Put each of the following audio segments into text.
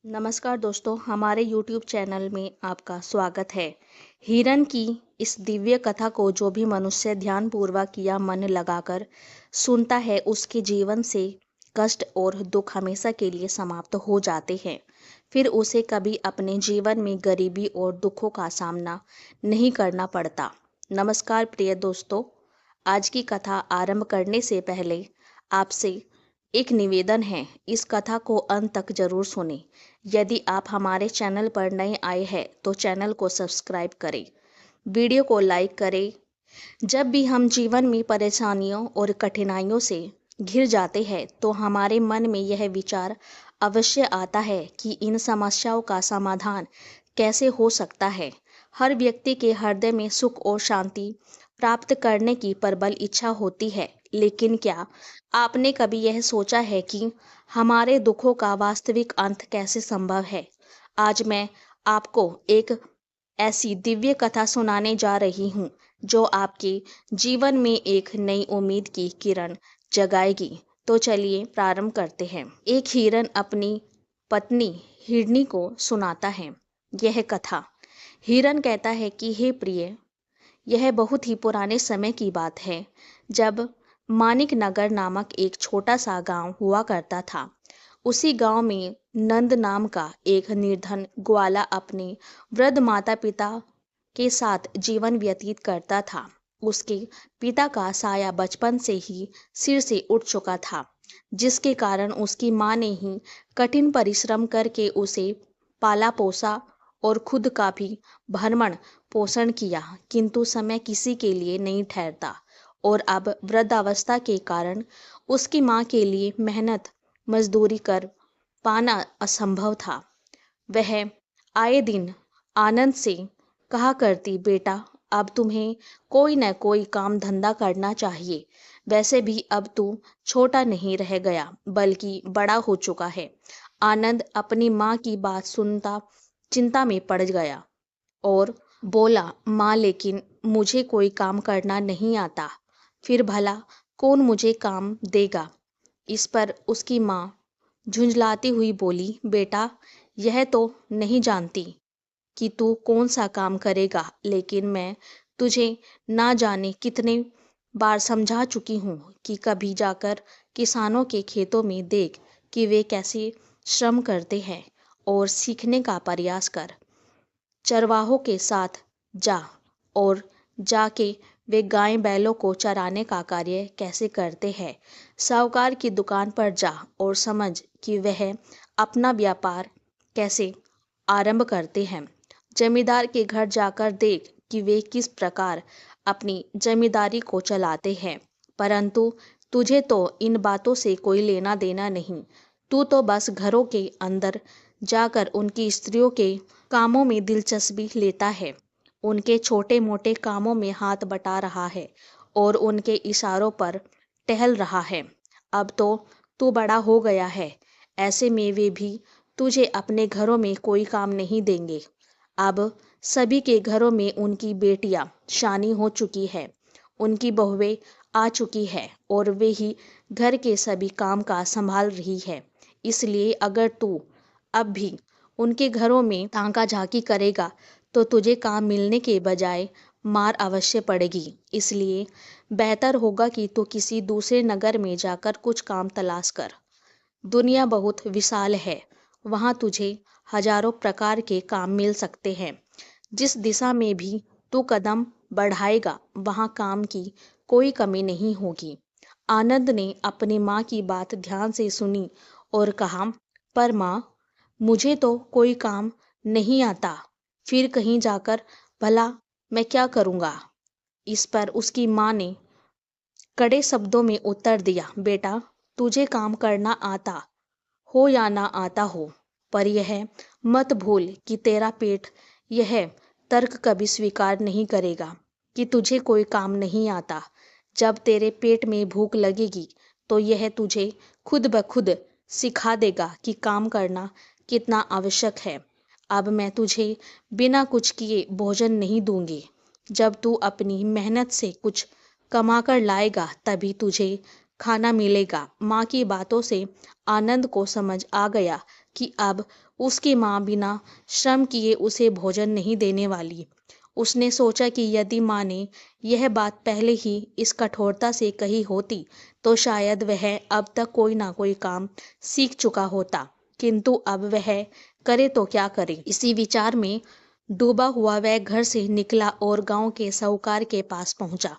नमस्कार दोस्तों, हमारे YouTube चैनल में आपका स्वागत है। हिरन की इस दिव्य कथा को जो भी मनुष्य ध्यानपूर्वक या मन लगाकर सुनता है, उसके जीवन से कष्ट और दुख हमेशा के लिए समाप्त हो जाते हैं। फिर उसे कभी अपने जीवन में गरीबी और दुखों का सामना नहीं करना पड़ता। नमस्कार प्रिय दोस्तों, आज की कथा आरंभ करने से पहले आपसे एक निवेदन है, इस कथा को अंत तक जरूर सुनें। यदि आप हमारे चैनल पर नए आए हैं तो चैनल को सब्सक्राइब करें, वीडियो को लाइक करें। जब भी हम जीवन में परेशानियों और कठिनाइयों से घिर जाते हैं तो हमारे मन में यह विचार अवश्य आता है कि इन समस्याओं का समाधान कैसे हो सकता है। हर व्यक्ति के हृदय में सुख और शांति प्राप्त करने की प्रबल इच्छा होती है, लेकिन क्या आपने कभी यह सोचा है कि हमारे दुखों का वास्तविक अंत कैसे संभव है? आज मैं आपको एक ऐसी दिव्य कथा सुनाने जा रही हूँ जो आपके जीवन में एक नई उम्मीद की किरण जगाएगी। तो चलिए प्रारंभ करते हैं। एक हिरन अपनी पत्नी हिरनी को सुनाता है यह कथा। हिरन कहता है कि हे प्रिय, यह बहुत ही पुराने समय की बात है, जब मानिक नगर नामक एक छोटा सा गांव हुआ करता था। उसी गांव में नंद नाम का एक निर्धन ग्वाला अपने वृद्ध माता पिता के साथ जीवन व्यतीत करता था। उसके पिता का साया बचपन से ही सिर से उठ चुका था, जिसके कारण उसकी माँ ने ही कठिन परिश्रम करके उसे पाला पोसा और खुद का भी भरण पोषण किया। किंतु समय किसी के लिए नहीं ठहरता और अब वृद्धावस्था के कारण उसकी माँ के लिए मेहनत मजदूरी कर पाना असंभव था। वह आए दिन आनंद से कहा करती, बेटा, अब तुम्हें कोई न कोई काम धंधा करना चाहिए। वैसे भी अब तू छोटा नहीं रह गया बल्कि बड़ा हो चुका है। आनंद अपनी माँ की बात सुनता चिंता में पड़ गया और बोला, माँ, लेकिन मुझे कोई काम करना नहीं आता, फिर भला कौन मुझे काम देगा? इस पर उसकी माँ झुंझलाती हुई बोली, बेटा, यह तो नहीं जानती कि तू कौन सा काम करेगा, लेकिन मैं तुझे ना जाने कितने बार समझा चुकी हूँ कि कभी जाकर किसानों के खेतों में देख कि वे कैसे श्रम करते हैं और सीखने का प्रयास कर। चरवाहों के साथ जा और जाके वे गाय बैलों को चराने का कार्य कैसे करते हैं। साहूकार की दुकान पर जा और समझ कि वह अपना व्यापार कैसे आरंभ करते हैं। जमींदार के घर जाकर देख कि वे किस प्रकार अपनी जमींदारी को चलाते हैं। परंतु तुझे तो इन बातों से कोई लेना देना नहीं। तू तो बस घरों के अंदर जाकर उनकी स्त्रियों के कामों में दिलचस्पी लेता है, उनके छोटे मोटे कामों में हाथ बटा रहा है और उनके इशारों पर टहल रहा है। अब तो तू बड़ा हो गया है, ऐसे में वे भी तुझे अपने घरों में कोई काम नहीं देंगे। अब सभी के घरों में उनकी बेटियां शानी हो चुकी है, उनकी बहुएं आ चुकी है और वे ही घर के सभी काम काज संभाल रही है। इसलिए अगर तू अब भी उनके घरों में ताका झाकी करेगा तो तुझे काम मिलने के बजाय मार अवश्य पड़ेगी। इसलिए बेहतर होगा कि तू किसी दूसरे नगर में जाकर कुछ काम तलाश कर। दुनिया बहुत विशाल है, वहाँ तुझे हजारों प्रकार के काम मिल सकते हैं। जिस दिशा में भी तू कदम बढ़ाएगा वहाँ काम की कोई कमी नहीं होगी। आनंद ने अपनी माँ की बात ध्यान से सुनी और कहा, पर माँ, मुझे तो कोई काम नहीं आता, फिर कहीं जाकर भला मैं क्या करूँगा? इस पर उसकी माँ ने कड़े शब्दों में उत्तर दिया, बेटा, तुझे काम करना आता हो या ना आता हो, पर यह मत भूल कि तेरा पेट यह तर्क कभी स्वीकार नहीं करेगा कि तुझे कोई काम नहीं आता। जब तेरे पेट में भूख लगेगी तो यह तुझे खुद ब खुद सिखा देगा कि काम करना कितना आवश्यक है। अब मैं तुझे बिना कुछ किए भोजन नहीं दूंगी। जब तू अपनी मेहनत से कुछ कमा कर लाएगा तभी तुझे खाना मिलेगा। माँ की बातों से आनंद को समझ आ गया कि अब उसकी माँ बिना श्रम किए उसे भोजन नहीं देने वाली। उसने सोचा कि यदि माँ ने यह बात पहले ही इस कठोरता से कही होती तो शायद वह अब तक कोई ना कोई काम सीख चुका होता, किंतु अब वह करे तो क्या करे। इसी विचार में डूबा हुआ वह घर से निकला और गांव के साहूकार के पास पहुंचा।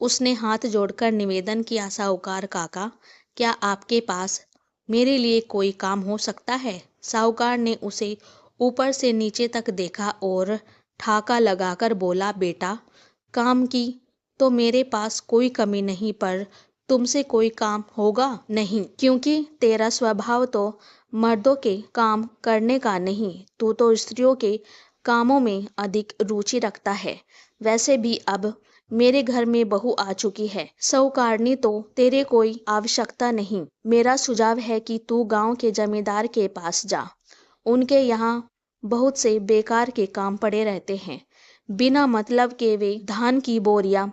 उसने हाथ जोड़कर निवेदन किया, साहूकार काका, क्या आपके पास मेरे लिए कोई काम हो सकता है। साहूकार ने उसे ऊपर से नीचे तक देखा और ठाका लगाकर बोला, बेटा, काम की तो मेरे पास कोई कमी नहीं, पर तुमसे कोई काम होगा नहीं, क्योंकि तेरा स्वभाव तो मर्दों के काम करने का नहीं, तू तो स्त्रियों के कामों में अधिक रुचि रखता है। वैसे भी अब मेरे घर में बहू आ चुकी है, साहूकारनी, तो तेरे कोई आवश्यकता नहीं। मेरा सुझाव है कि तू गांव के जमींदार के पास जा। उनके यहाँ बहुत से बेकार के काम पड़े रहते हैं। बिना मतलब के वे धान की बोरियां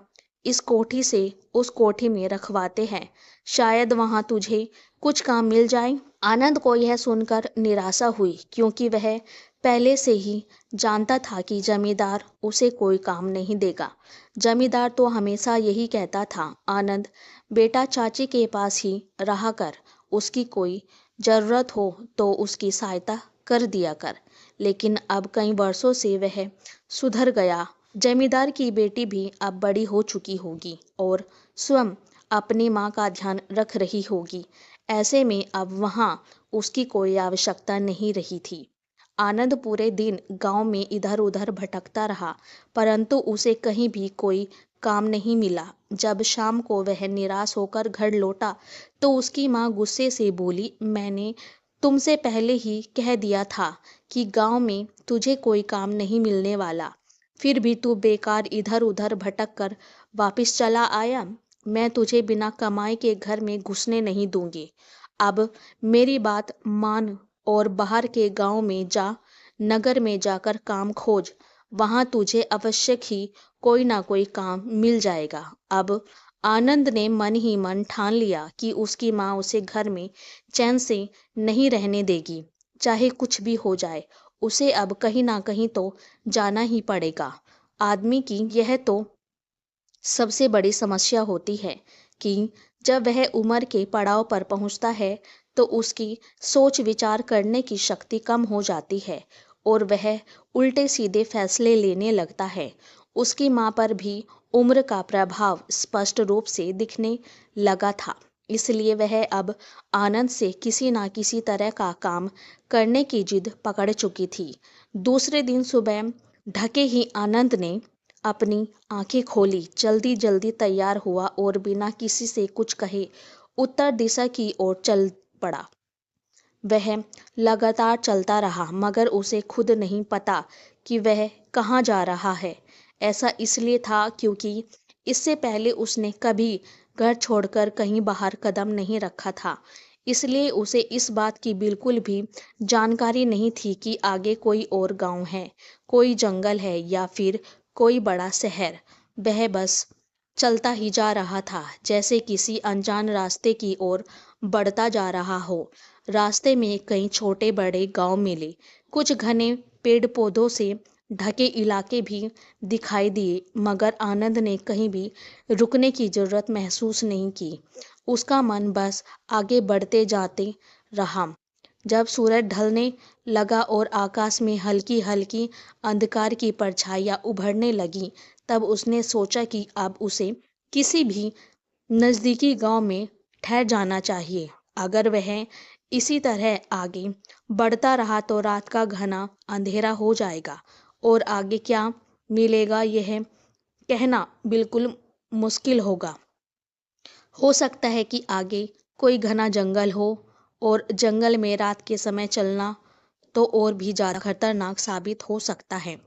इस कोठी से उस कोठी में रखवाते हैं। शायद वहां तुझे कुछ काम मिल जाए। आनंद को यह सुनकर निराशा हुई, क्योंकि वह पहले से ही जानता था कि जमींदार उसे कोई काम नहीं देगा। जमींदार तो हमेशा यही कहता था, आनंद बेटा, चाची के पास ही रहा कर, उसकी कोई जरूरत हो तो उसकी सहायता कर दिया कर। लेकिन अब कई वर्षों से वह सुधर गया। जमींदार की बेटी भी अब बड़ी हो चुकी होगी और स्वयं अपनी माँ का ध्यान रख रही होगी। ऐसे में अब वहाँ उसकी कोई आवश्यकता नहीं रही थी। आनंद पूरे दिन गांव में इधर उधर भटकता रहा, परंतु उसे कहीं भी कोई काम नहीं मिला। जब शाम को वह निराश होकर घर लौटा तो उसकी माँ गुस्से से बोली, मैंने तुमसे पहले ही कह दिया था कि गांव में तुझे कोई काम नहीं मिलने वाला, फिर भी तू बेकार इधर उधर भटक कर वापिस चला आया। मैं तुझे बिना कमाई के घर में घुसने नहीं दूंगी। अब मेरी बात मान और बाहर के गांव में जा, नगर में जाकर काम खोज, वहां तुझे अवश्य ही कोई ना कोई काम मिल जाएगा। अब आनंद ने मन ही मन ठान लिया कि उसकी माँ उसे घर में चैन से नहीं रहने देगी। चाहे कुछ भी हो जाए, उसे अब कहीं ना कहीं तो जाना ही पड़ेगा। आदमी की यह तो सबसे बड़ी समस्या होती है कि जब वह उम्र के पड़ाव पर पहुंचता है तो उसकी सोच विचार करने की शक्ति कम हो जाती है और वह उल्टे सीधे फैसले लेने लगता है। उसकी माँ पर भी उम्र का प्रभाव स्पष्ट रूप से दिखने लगा था, इसलिए वह अब आनंद से किसी ना किसी तरह का काम करने की जिद पकड़ चुकी थी। दूसरे दिन सुबह ढके ही आनंद ने अपनी आंखें खोली, जल्दी जल्दी तैयार हुआ और बिना किसी से कुछ कहे उत्तर दिशा की ओर चल पड़ा। वह लगातार चलता रहा, मगर उसे खुद नहीं पता कि वह कहाँ जा रहा है। ऐसा इसलिए था क्योंकि इससे पहले उसने कभी घर छोड़कर कहीं बाहर कदम नहीं रखा था, इसलिए उसे इस बात की बिल्कुल भी जानकारी नहीं थी कि आगे कोई और गांव है, कोई जंगल है या फिर कोई बड़ा शहर। वह बस चलता ही जा रहा था, जैसे किसी अनजान रास्ते की ओर बढ़ता जा रहा हो। रास्ते में कई छोटे बड़े गांव मिले, कुछ घने पेड़ पौधों से ढके इलाके भी दिखाई दिए, मगर आनंद ने कहीं भी रुकने की जरूरत महसूस नहीं की। उसका मन बस आगे बढ़ते जाते रहा। जब सूरज ढलने लगा और आकाश में हल्की हल्की अंधकार की परछाइयां उभरने लगी, तब उसने सोचा कि अब उसे किसी भी नज़दीकी गांव में ठहर जाना चाहिए। अगर वह इसी तरह आगे बढ़ता रहा तो रात का घना अंधेरा हो जाएगा और आगे क्या मिलेगा यह कहना बिल्कुल मुश्किल होगा। हो सकता है कि आगे कोई घना जंगल हो और जंगल में रात के समय चलना तो और भी ज़्यादा खतरनाक साबित हो सकता है।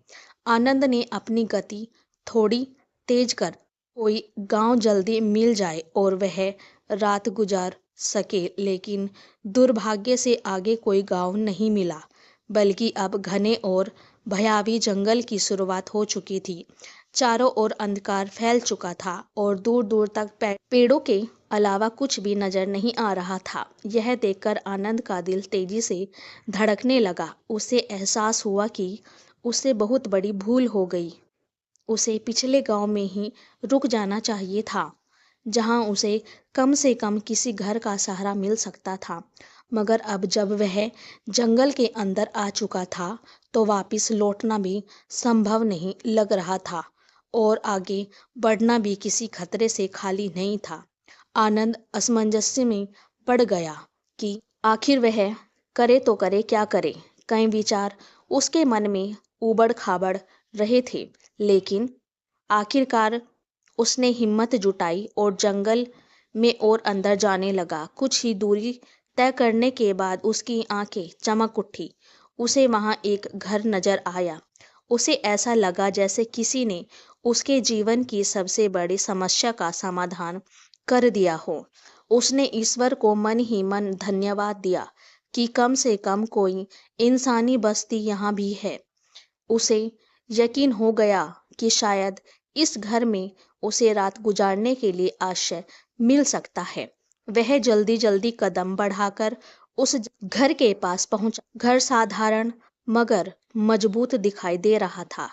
आनंद ने अपनी गति थोड़ी तेज कर कोई गांव जल्दी मिल जाए और वह रात गुजार सके, लेकिन दुर्भाग्य से आगे कोई गांव नहीं मिला, बल्कि अब घने और भयावी जंगल की शुरुआत हो चुकी थी। चारों ओर अंधकार फैल चुका था और दूर दूर तक पेड़ों के अलावा कुछ भी नजर नहीं आ रहा था। यह देखकर आनंद का दिल तेजी से धड़कने लगा। उसे एहसास हुआ कि उससे बहुत बड़ी भूल हो गई। उसे पिछले गांव में ही रुक जाना चाहिए था, जहां उसे कम से कम किसी घर का सहारा मिल सकता था। मगर अब जब वह जंगल के अंदर आ चुका था, तो वापस लौटना भी संभव नहीं लग रहा था और आगे बढ़ना भी किसी खतरे से खाली नहीं था। आनंद असमंजस में पड़ गया कि आखिर वह करे तो करे क्या करे। कई विचार उसके मन में उबड़ खाबड़ रहे थे, लेकिन आखिरकार उसने हिम्मत जुटाई और जंगल में और अंदर जाने लगा। कुछ ही दूरी तय करने के बाद उसकी आंखें चमक उठी। उसे वहां एक घर नजर आया। उसे ऐसा लगा जैसे किसी ने उसके जीवन की सबसे बड़ी समस्या का समाधान कर दिया हो। उसने ईश्वर को मन ही मन धन्यवाद दिया कि कम से कम कोई इंसानी बस्ती यहाँ भी है। उसे यकीन हो गया कि शायद इस घर में उसे रात गुजारने के लिए आश्रय मिल सकता है। वह जल्दी जल्दी कदम बढ़ाकर उस घर के पास पहुंचा। घर साधारण मगर मजबूत दिखाई दे रहा था।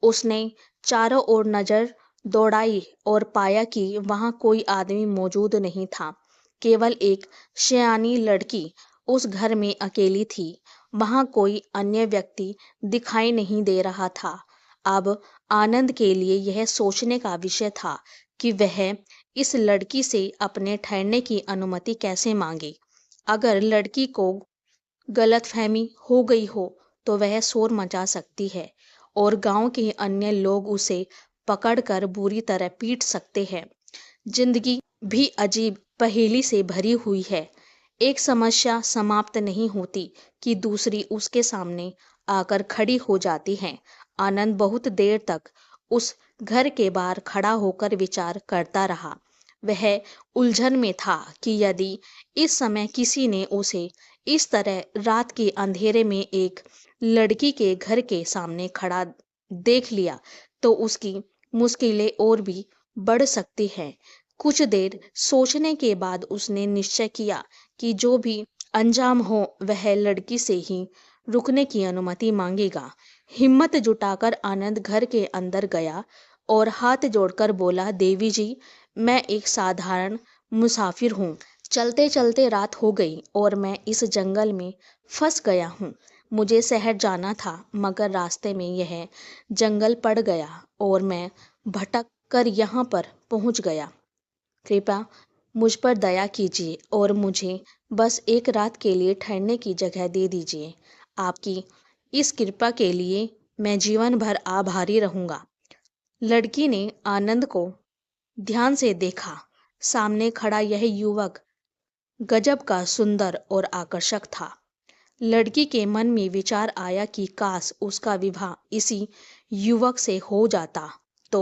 उसने चारों ओर नजर दौड़ाई और पाया कि वहां कोई आदमी मौजूद नहीं था। केवल एक सयानी लड़की उस घर में अकेली थी। वहां कोई अन्य व्यक्ति दिखाई नहीं दे रहा था। अब आनंद के लिए यह सोचने का विषय था कि वह इस लड़की से अपने ठहरने की अनुमति कैसे मांगे। अगर लड़की को गलतफहमी हो गई हो तो वह शोर मचा सकती है और गांव के अन्य लोग उसे पकड़कर बुरी तरह पीट सकते हैं। जिंदगी भी अजीब पहेली से भरी हुई है। एक समस्या समाप्त नहीं होती कि दूसरी उसके सामने आकर खड़ी हो जाती है। आनंद बहुत देर तक उस घर के बाहर खड़ा होकर विचार करता रहा। वह उलझन में था कि यदि इस समय किसी ने उसे इस तरह रात के अंधेरे में एक लड़की के घर के सामने खड़ा देख लिया तो उसकी मुश्किलें और भी बढ़ सकती हैं। कुछ देर सोचने के बाद उसने निश्चय किया कि जो भी अंजाम हो वह लड़की से ही रुकने की अनुमति मांगेगा। हिम्मत जुटाकर आनंद घर के अंदर गया और हाथ जोड़कर बोला, देवी जी, मैं एक साधारण मुसाफिर हूँ। चलते चलते रात हो गई और मैं इस जंगल में फंस गया हूँ। मुझे शहर जाना था मगर रास्ते में यह जंगल पड़ गया और मैं भटक कर यहाँ पर पहुँच गया। कृपया मुझ पर दया कीजिए और मुझे बस एक रात के लिए ठहरने की जगह दे दीजिए। आपकी इस कृपा के लिए मैं जीवन भर आभारी रहूंगा। लड़की ने आनंद को ध्यान से देखा। सामने खड़ा यह युवक गजब का सुंदर और आकर्षक था। लड़की के मन में विचार आया कि काश उसका विवाह इसी युवक से हो जाता तो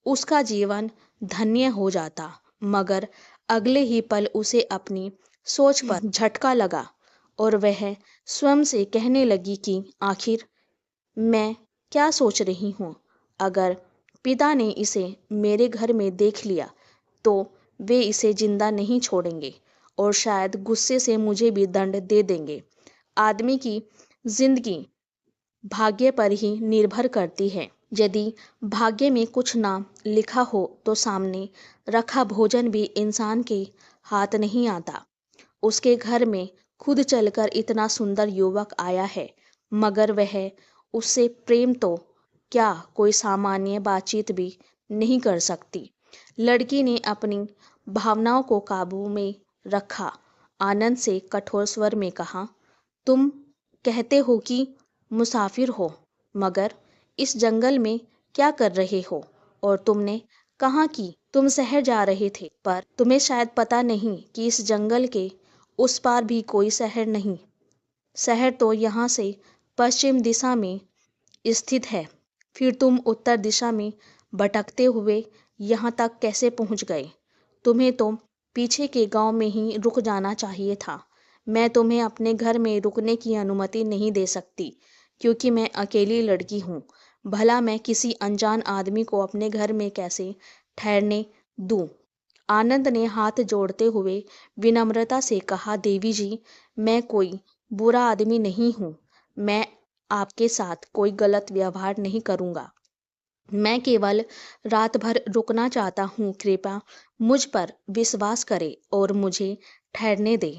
उसका जीवन धन्य हो जाता। मगर अगले ही पल उसे अपनी सोच पर झटका लगा और वह स्वयं से कहने लगी कि आखिर मैं क्या सोच रही हूँ। अगर पिता ने इसे मेरे घर में देख लिया तो वे इसे जिंदा नहीं छोड़ेंगे और शायद गुस्से से मुझे भी दंड दे देंगे। आदमी की जिंदगी भाग्य पर ही निर्भर करती है। यदि भाग्य में कुछ ना लिखा हो तो सामने रखा भोजन भी इंसान के हाथ नहीं आता। उसके घर में खुद चलकर इतना सुंदर युवक आया है, मगर वह उससे प्रेम तो क्या कोई सामान्य बातचीत भी नहीं कर सकती। लड़की ने अपनी भावनाओं को काबू में रखा। आनंद से कठोर स्वर में कहा, तुम कहते हो कि मुसाफिर हो, मगर इस जंगल में क्या कर रहे हो? और तुमने कहा कि तुम शहर जा रहे थे, पर तुम्हें शायद पता नहीं कि इस जंगल के उस पार भी कोई शहर नहीं। शहर तो यहाँ से पश्चिम दिशा में स्थित है। फिर तुम उत्तर दिशा में भटकते हुए यहाँ तक कैसे पहुँच गए? तुम्हें तो पीछे के गांव में ही रुक जाना चाहिए था। मैं तुम्हें अपने घर में रुकने की अनुमति नहीं दे सकती क्योंकि मैं अकेली लड़की हूँ। भला मैं किसी अनजान आदमी को अपने घर में कैसे ठहरने दूँ? आनंद ने हाथ जोड़ते हुए विनम्रता से कहा, देवी जी, मैं कोई बुरा आदमी नहीं हूँ। मैं आपके साथ कोई गलत व्यवहार नहीं करूँगा। मैं केवल रात भर रुकना चाहता हूँ। कृपया मुझ पर विश्वास करें और मुझे ठहरने दें।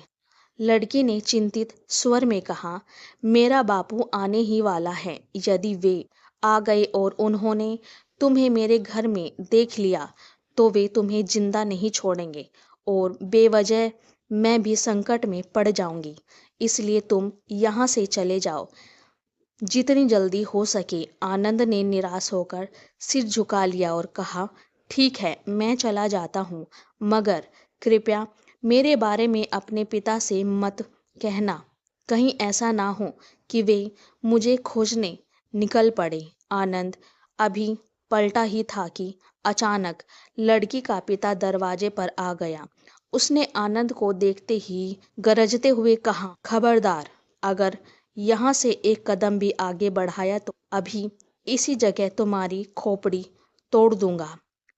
लड़की ने चिंतित स्वर में कहा, मेरा बापू आने ही वाला है। यदि वे आ गए और उन्होंने तुम्हें मेरे घर में देख लिया तो वे तुम्हें जिंदा नहीं छोड़ेंगे और बेवजह मैं भी संकट में पड़ जाऊंगी। इसलिए तुम यहाँ से चले जाओ जितनी जल्दी हो सके। आनंद ने निराश होकर सिर झुका लिया और कहा, ठीक है, मैं चला जाता हूँ, मगर कृपया मेरे बारे में अपने पिता से मत कहना। कहीं ऐसा ना हो कि वे मुझे खोजने निकल पड़े। आनंद अभी पलटा ही था कि अचानक लड़की का पिता दरवाजे पर आ गया। उसने आनंद को देखते ही गरजते हुए कहा, खबरदार, अगर यहाँ से एक कदम भी आगे बढ़ाया तो अभी इसी जगह तुम्हारी खोपड़ी तोड़ दूंगा।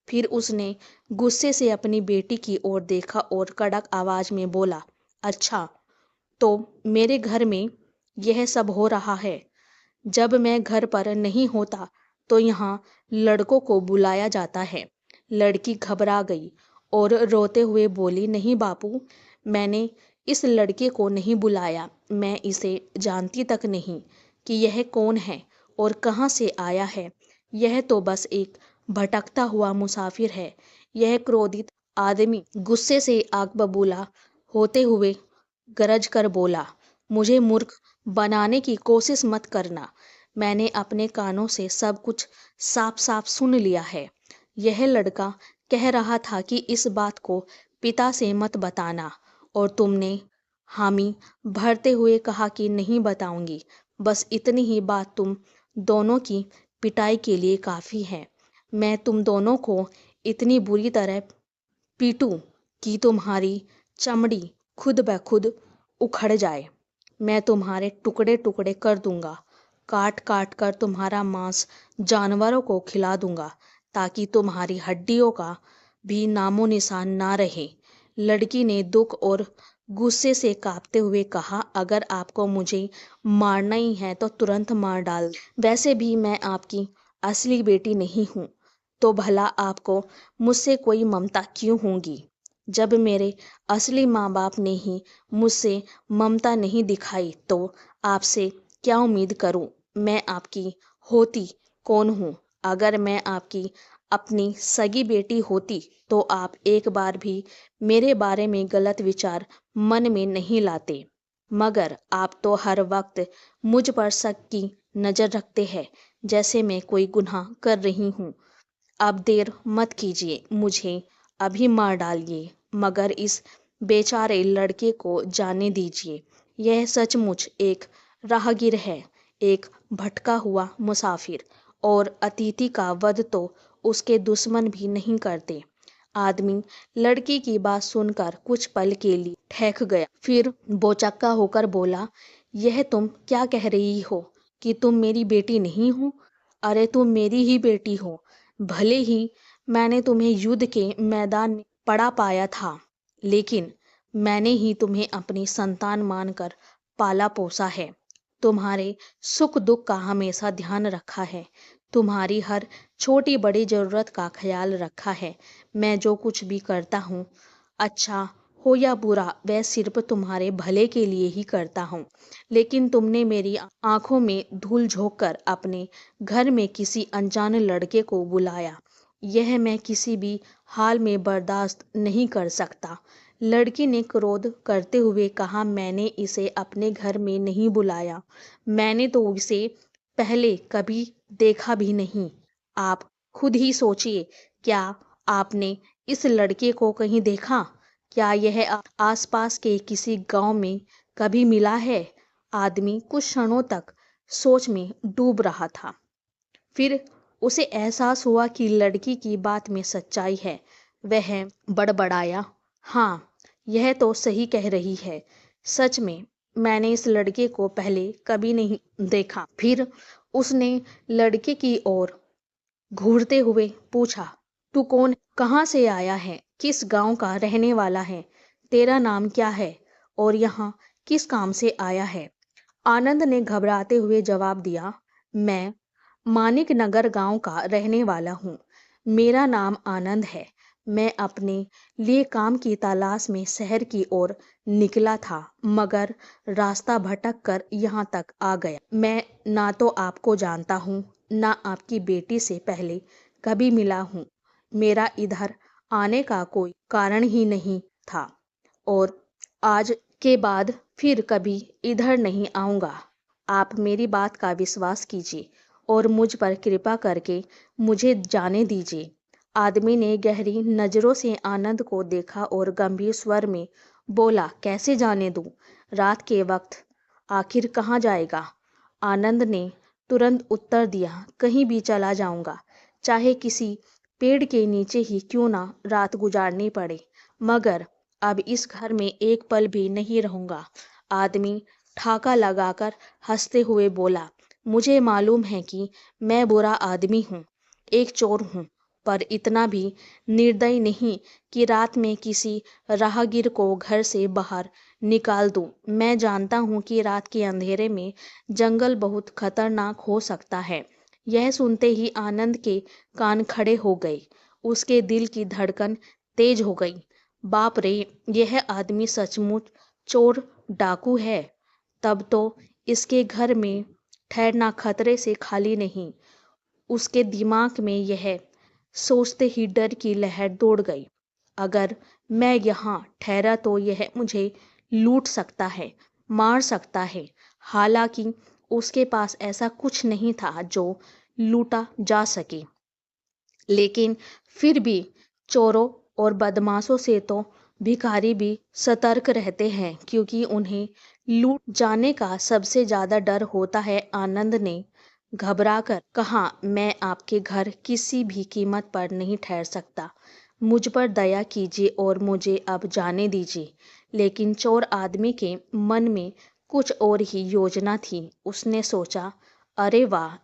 फिर उसने गुस्से से अपनी बेटी की ओर देखा और कड़क आवाज में बोला, अच्छा, तो मेरे घर में यह सब हो रहा है। जब मैं घर पर नहीं होता तो यहाँ लड़कों को बुलाया जाता है। लड़की घबरा गई और रोते हुए बोली, नहीं बापू, मैंने इस लड़के को नहीं बुलाया। मैं इसे जानती तक नहीं कि यह कौन है और कहाँ से आया है। यह तो बस एक भटकता हुआ मुसाफिर है। यह क्रोधित आदमी गुस्से से आग बबूला होते हुए गरज कर बोला, मुझे मूर्ख बनाने की कोशिश मत करना। मैंने अपने कानों से सब कुछ साफ साफ सुन लिया है। यह लड़का कह रहा था कि इस बात को पिता से मत बताना और तुमने हामी भरते हुए कहा कि नहीं बताऊंगी। बस इतनी ही बात तुम दोनों की पिटाई के लिए काफ़ी है। मैं तुम दोनों को इतनी बुरी तरह पीटूं कि तुम्हारी चमड़ी खुद ब खुद उखड़ जाए। मैं तुम्हारे टुकड़े टुकड़े कर दूंगा, काट काट कर तुम्हारा मांस जानवरों को खिला दूंगा ताकि तुम्हारी हड्डियों का भी नामो निशान ना रहे। लड़की ने दुख और गुस्से से कांपते हुए कहा, अगर आपको मुझे मारना ही है तो तुरंत मार डाल। वैसे भी मैं आपकी असली बेटी नहीं हूँ, तो भला आपको मुझसे कोई ममता क्यों होगी। जब मेरे असली माँ बाप ने ही मुझसे ममता नहीं दिखाई तो आपसे क्या उम्मीद करूं। मैं आपकी होती कौन हूँ। अगर मैं आपकी अपनी सगी बेटी होती तो आप एक बार भी मेरे बारे में गलत विचार मन में नहीं लाते। मगर आप तो हर वक्त मुझ पर शक की नज़र रखते हैं, जैसे मैं कोई गुनाह कर रही हूँ। अब देर मत कीजिए, मुझे अभी मार डालिए, मगर इस बेचारे लड़के को जाने दीजिए। यह सचमुच एक राहगीर है, एक भटका हुआ मुसाफिर, और अतिथि का वध तो उसके दुश्मन भी नहीं करते। आदमी लड़की की बात सुनकर कुछ पल के लिए ठहर गया, फिर बोचक्का होकर बोला, यह तुम क्या कह रही हो कि तुम मेरी बेटी नहीं हो। अरे तुम मेरी ही बेटी हो। भले ही मैंने तुम्हें युद्ध के मैदान में पड़ा पाया था, लेकिन मैंने ही तुम्हें अपनी संतान मानकर पाला पोसा है। तुम्हारे सुख दुख का हमेशा ध्यान रखा है। तुम्हारी हर छोटी बड़ी जरूरत का ख्याल रखा है। मैं जो कुछ भी करता हूँ, अच्छा हो या बुरा, वह सिर्फ तुम्हारे भले के लिए ही करता हूँ। लेकिन तुमने मेरी आंखों में धूल झोंक कर अपने घर में किसी अनजान लड़के को बुलाया। यह मैं किसी भी हाल में बर्दाश्त नहीं कर सकता। लड़की ने क्रोध करते हुए कहा, मैंने इसे अपने घर में नहीं बुलाया। मैंने तो इसे पहले कभी देखा भी नहीं। आप खुद ही सोचिए, क्या आपने इस लड़के को कहीं देखा। क्या यह आसपास के किसी गांव में कभी मिला है। आदमी कुछ क्षणों तक सोच में डूब रहा था, फिर उसे एहसास हुआ कि लड़की की बात में सच्चाई है। वह बड़बड़ाया, हाँ, यह तो सही कह रही है। सच में मैंने इस लड़के को पहले कभी नहीं देखा। फिर उसने लड़के की ओर घूरते हुए पूछा, तू कौन, कहाँ से आया है, किस गांव का रहने वाला है? तेरा नाम क्या है और यहाँ किस काम से आया है? आनंद ने घबराते हुए जवाब दिया, मैं मानिक नगर गांव का रहने वाला हूँ। मेरा नाम आनंद है। मैं अपने लिए काम की तलाश में शहर की ओर निकला था, मगर रास्ता भटक कर यहाँ तक आ गया। मैं ना तो आपको जानता हूँ, ना आपकी बेटी से पहले कभी मिला हूँ। मेरा इधर आने का कोई कारण ही नहीं था और आज के बाद फिर कभी इधर नहीं आऊँगा। आप मेरी बात का विश्वास कीजिए और मुझ पर कृपा करके मुझे जाने दीजिए। आदमी ने गहरी नज़रों से आनंद को देखा और गंभीर स्वर में बोला, कैसे जाने दूं? रात के वक्त आखिर कहाँ जाएगा? आनंद ने तुरंत उत्तर दिया, कहीं भी चला जाऊंगा, चाहे किसी पेड़ के नीचे ही क्यों ना रात गुजारनी पड़े, मगर अब इस घर में एक पल भी नहीं रहूंगा। आदमी ठाका लगाकर हंसते हुए बोला, मुझे मालूम है कि मैं बुरा आदमी हूँ, एक चोर हूँ, पर इतना भी निर्दयी नहीं कि रात में किसी राहगीर को घर से बाहर निकाल दूं। मैं जानता हूँ कि रात के अंधेरे में जंगल बहुत खतरनाक हो सकता है। यह सुनते ही आनंद के कान खड़े हो गए। उसके दिल की धड़कन तेज हो गई। बाप रे, यह आदमी सचमुच चोर डाकू है। तब तो इसके घर में ठहरना खतरे से खाली नहीं। उसके दिमाग में यह सोचते ही डर की लहर दौड़ गई। अगर मैं यहाँ ठहरा तो यह मुझे लूट सकता है, मार सकता है। हालांकि उसके पास ऐसा कुछ नहीं था जो लूटा जा सके, लेकिन फिर भी चोरों और बदमाशों से तो भिखारी भी सतर्क रहते हैं, क्योंकि उन्हें लूट जाने का सबसे ज्यादा डर होता है। आनंद ने घबराकर कहा, मैं आपके घर किसी भी कीमत पर नहीं ठहर सकता। मुझ पर दया कीजिए और मुझे अब जाने दीजिए। लेकिन चोर आदमी के मन में कुछ और ही योजना थी। उसने सोचा, अरे वाह,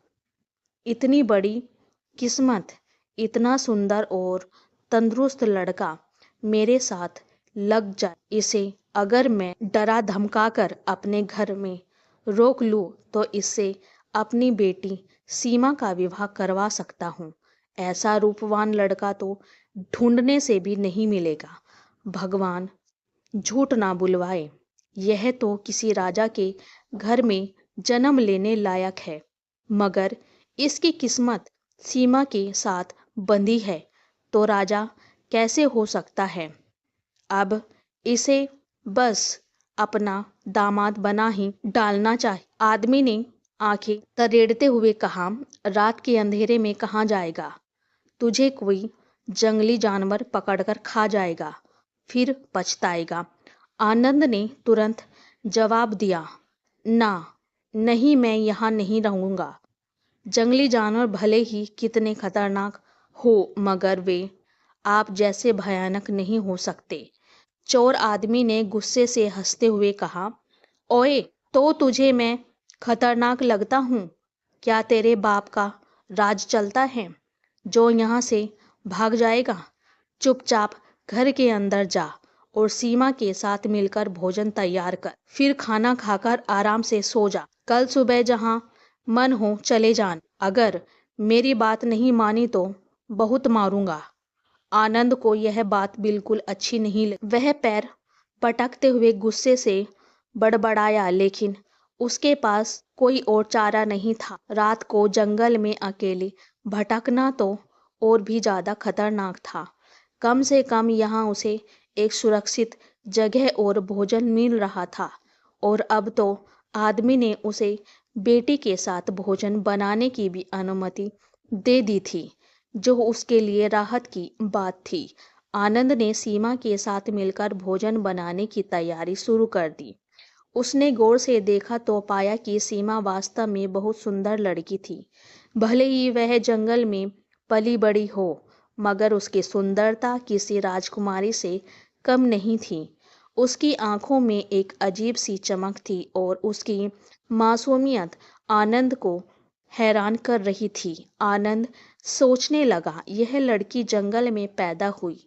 इतनी बड़ी किस्मत, इतना सुंदर और तंदुरुस्त लड़का मेरे साथ लग जाए। इसे अगर मैं डरा धमका कर अपने घर में रोक लूं तो इससे अपनी बेटी सीमा का विवाह करवा सकता हूँ। ऐसा रूपवान लड़का तो ढूंढने से भी नहीं मिलेगा। भगवान झूठ ना बुलवाए, यह तो किसी राजा के घर में जन्म लेने लायक है, मगर इसकी किस्मत सीमा के साथ बंधी है, तो राजा कैसे हो सकता है? अब इसे बस अपना दामाद बना ही डालना चाहिए। आदमी ने आंखें तरेड़ते हुए कहा, रात के अंधेरे में कहाँ जाएगा? तुझे कोई जंगली जानवर पकड़कर खा जाएगा, फिर पछताएगा। आनंद ने तुरंत जवाब दिया, ना, नहीं, मैं यहाँ नहीं रहूँगा। जंगली जानवर भले ही कितने खतरनाक हो, मगर वे आप जैसे भयानक नहीं हो सकते। चोर आदमी ने गुस्से से हंसते हुए कहा, ओए, तो तुझे मैं खतरनाक लगता हूँ? क्या तेरे बाप का राज चलता है जो यहाँ से भाग जाएगा? चुपचाप घर के अंदर जा और सीमा के साथ मिलकर भोजन तैयार कर, फिर खाना खाकर आराम से सो जा। कल सुबह जहाँ मन हो चले जान। अगर मेरी बात नहीं मानी तो बहुत मारूंगा। आनंद को यह बात बिल्कुल अच्छी नहीं लगी। वह पैर पटकते हुए गुस्से से बड़बड़ाया, लेकिन उसके पास कोई और चारा नहीं था। रात को जंगल में अकेले भटकना तो और भी ज्यादा खतरनाक था। कम से कम यहाँ उसे एक सुरक्षित जगह और भोजन मिल रहा था, और अब तो आदमी ने उसे बेटी के साथ भोजन बनाने की भी अनुमति दे दी थी, जो उसके लिए राहत की बात थी। आनंद ने सीमा के साथ मिलकर भोजन बनाने की तैयारी शुरू कर दी। उसने गौर से देखा तो पाया कि सीमा वास्तव में बहुत सुंदर लड़की थी। भले ही वह जंगल में पली बड़ी हो, मगर उसकी सुंदरता किसी राजकुमारी से कम नहीं थी। उसकी आंखों में एक अजीब सी चमक थी और उसकी मासूमियत आनंद को हैरान कर रही थी। आनंद सोचने लगा, यह लड़की जंगल में पैदा हुई,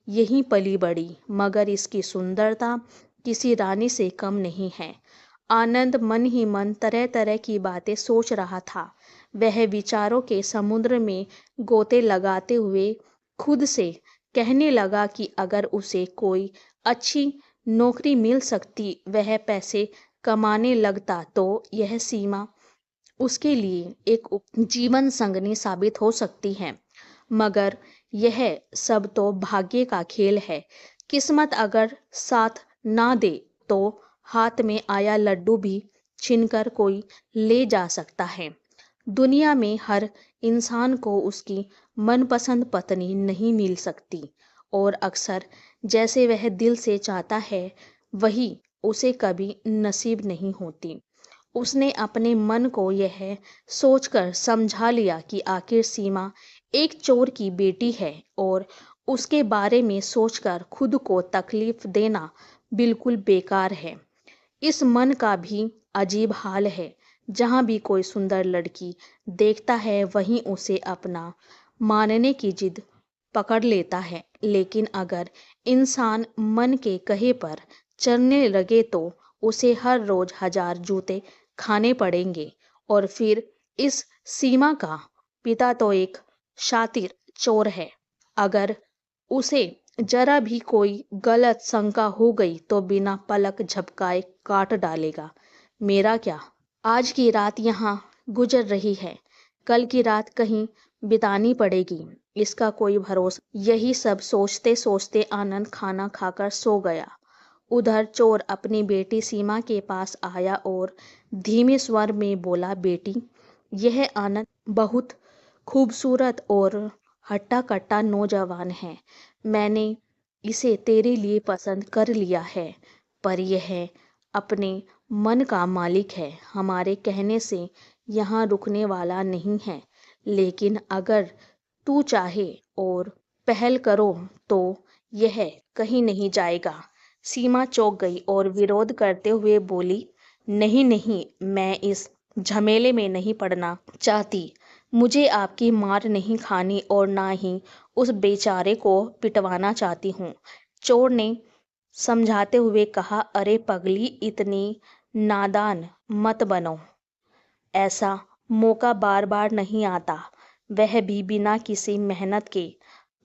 यहीं पली बड़ी, मगर इसकी सुंदरता किसी रानी से कम नहीं है। आनंद मन ही मन तरह तरह की बातें सोच रहा था। वह विचारों के समुद्र में गोते लगाते हुए खुद से कहने लगा कि अगर उसे कोई अच्छी नौकरी मिल सकती, वह पैसे कमाने लगता, तो यह सीमा उसके लिए एक जीवन संगनी साबित हो सकती है। मगर यह सब तो भाग्य का खेल है। किस्मत अगर साथ ना दे तो हाथ में आया लड्डू भी छीनकर कोई ले जा सकता है। दुनिया में हर इंसान को उसकी मनपसंद पत्नी नहीं मिल सकती, और अक्सर जैसे वह दिल से चाहता है वही उसे कभी नसीब नहीं होती। उसने अपने मन को यह सोचकर समझा लिया कि आखिर सीमा एक चोर की बेटी है, और उसके बारे में सोचकर खुद को तकलीफ देना बिल्कुल बेकार है। इस मन का भी अजीब हाल है। जहाँ भी कोई सुंदर लड़की देखता है वहीं उसे अपना मानने की जिद पकड़ लेता है। लेकिन अगर इंसान मन के कहे पर चलने लगे तो उसे हर रोज 1000 जूते खाने पड़ेंगे। और फिर इस सीमा का पिता तो एक शातिर चोर है। अगर उसे जरा भी कोई गलत शंका हो गई तो बिना पलक झपकाए काट डालेगा। मेरा क्या, आज की रात यहाँ गुजर रही है, कल की रात कहीं बितानी पड़ेगी, इसका कोई भरोसा। यही सब सोचते सोचते आनंद खाना खाकर सो गया। उधर चोर अपनी बेटी सीमा के पास आया और धीमे स्वर में बोला, बेटी, यह आनंद बहुत खूबसूरत और हट्टा कट्टा नौजवान है। मैंने इसे तेरे लिए पसंद कर लिया है, पर यह अपने मन का मालिक है। हमारे कहने से यहाँ रुकने वाला नहीं है। लेकिन अगर तू चाहे और पहल करो तो यह कहीं नहीं जाएगा। सीमा चौंक गई और विरोध करते हुए बोली, नहीं नहीं, मैं इस झमेले में नहीं पड़ना चाहती। मुझे आपकी मार नहीं खानी और ना ही उस बेचारे को पिटवाना चाहती हूँ। चोर ने समझाते हुए कहा, अरे पगली, इतनी नादान मत बनो। ऐसा मौका बार बार नहीं आता, वह भी बिना किसी मेहनत के।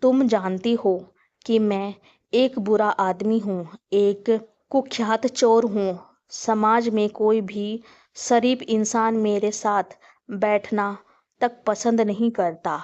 तुम जानती हो कि मैं एक बुरा आदमी हूँ, एक कुख्यात चोर हूँ। समाज में कोई भी शरीफ इंसान मेरे साथ बैठना तक पसंद नहीं करता।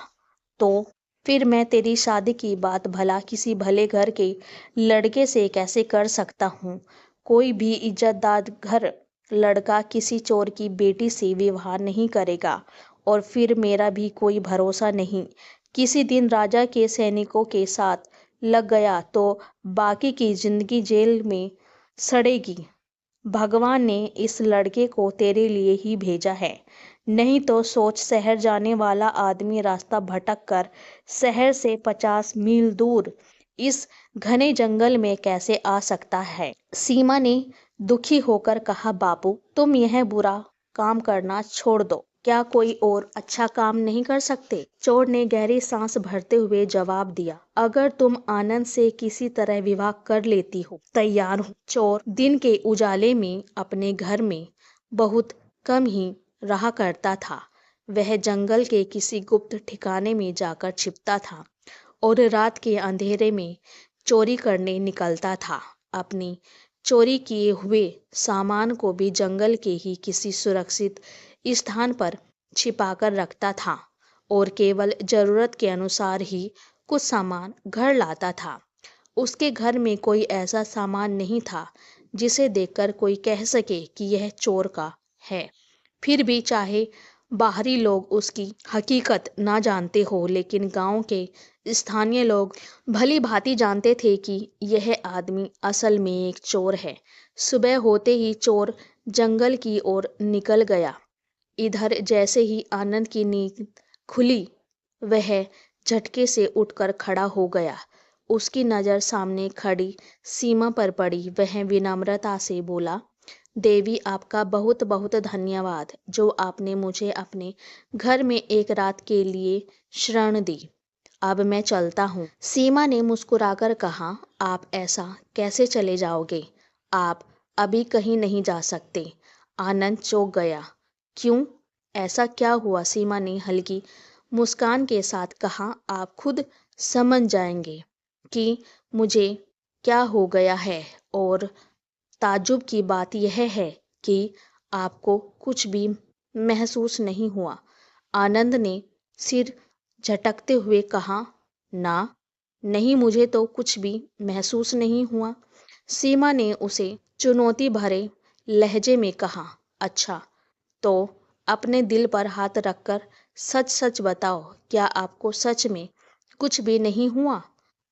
तो फिर मैं तेरी शादी की बात भला किसी भले घर के लड़के से कैसे कर सकता हूँ? कोई भी इज्जतदार घर लड़का किसी चोर की बेटी से विवाह नहीं करेगा। और फिर मेरा भी कोई भरोसा नहीं। किसी दिन राजा के सैनिकों के साथ लग गया तो बाकी की जिंदगी जेल में सड़ेगी। भगवान ने इस लड़के को तेरे लिए ही भेजा है। नहीं तो सोच, शहर जाने वाला आदमी रास्ता भटक कर शहर से 50 मील दूर इस घने जंगल में कैसे आ सकता है। सीमा ने दुखी होकर कहा, बापू, तुम यह बुरा काम करना छोड़ दो। क्या कोई और अच्छा काम नहीं कर सकते? चोर ने गहरी सांस भरते हुए जवाब दिया, अगर तुम आनंद से किसी तरह विवाह कर लेती हो, तैयार हूँ। चोर दिन के उजाले में अपने घर में बहुत कम ही रहा करता था। वह जंगल के किसी गुप्त ठिकाने में जाकर छिपता था और रात के अंधेरे में चोरी करने निकलता था। अपनी चोरी किए हुए सामान को भी जंगल के ही किसी सुरक्षित स्थान पर छिपाकर रखता था और केवल जरूरत के अनुसार ही कुछ सामान घर लाता था। उसके घर में कोई ऐसा सामान नहीं था जिसे देखकर कोई कह सके कि यह चोर का है। फिर भी चाहे बाहरी लोग उसकी हकीकत ना जानते हो, लेकिन गांव के स्थानीय लोग भली भांति जानते थे कि यह आदमी असल में एक चोर है। सुबह होते ही चोर जंगल की ओर निकल गया। इधर जैसे ही आनंद की नींद खुली, वह झटके से उठकर खड़ा हो गया। उसकी नज़र सामने खड़ी सीमा पर पड़ी। वह विनम्रता से बोला, देवी, आपका बहुत बहुत धन्यवाद जो आपने मुझे अपने घर में एक रात के लिए शरण दी। अब मैं चलता हूँ। सीमा ने मुस्कुराकर कहा, आप ऐसा कैसे चले जाओगे? आप अभी कहीं नहीं जा सकते। आनंद चौंक गया। क्यों? ऐसा क्या हुआ? सीमा ने हल्की मुस्कान के साथ कहा, आप खुद समझ जाएंगे कि मुझे क्या हो गया है। और ताज्जुब की बात यह है कि आपको कुछ भी महसूस नहीं हुआ। आनंद ने सिर झटकते हुए कहा, ना, नहीं, मुझे तो कुछ भी महसूस नहीं हुआ। सीमा ने उसे चुनौती भरे लहजे में कहा, अच्छा, तो अपने दिल पर हाथ रखकर सच सच बताओ, क्या आपको सच में कुछ भी नहीं हुआ?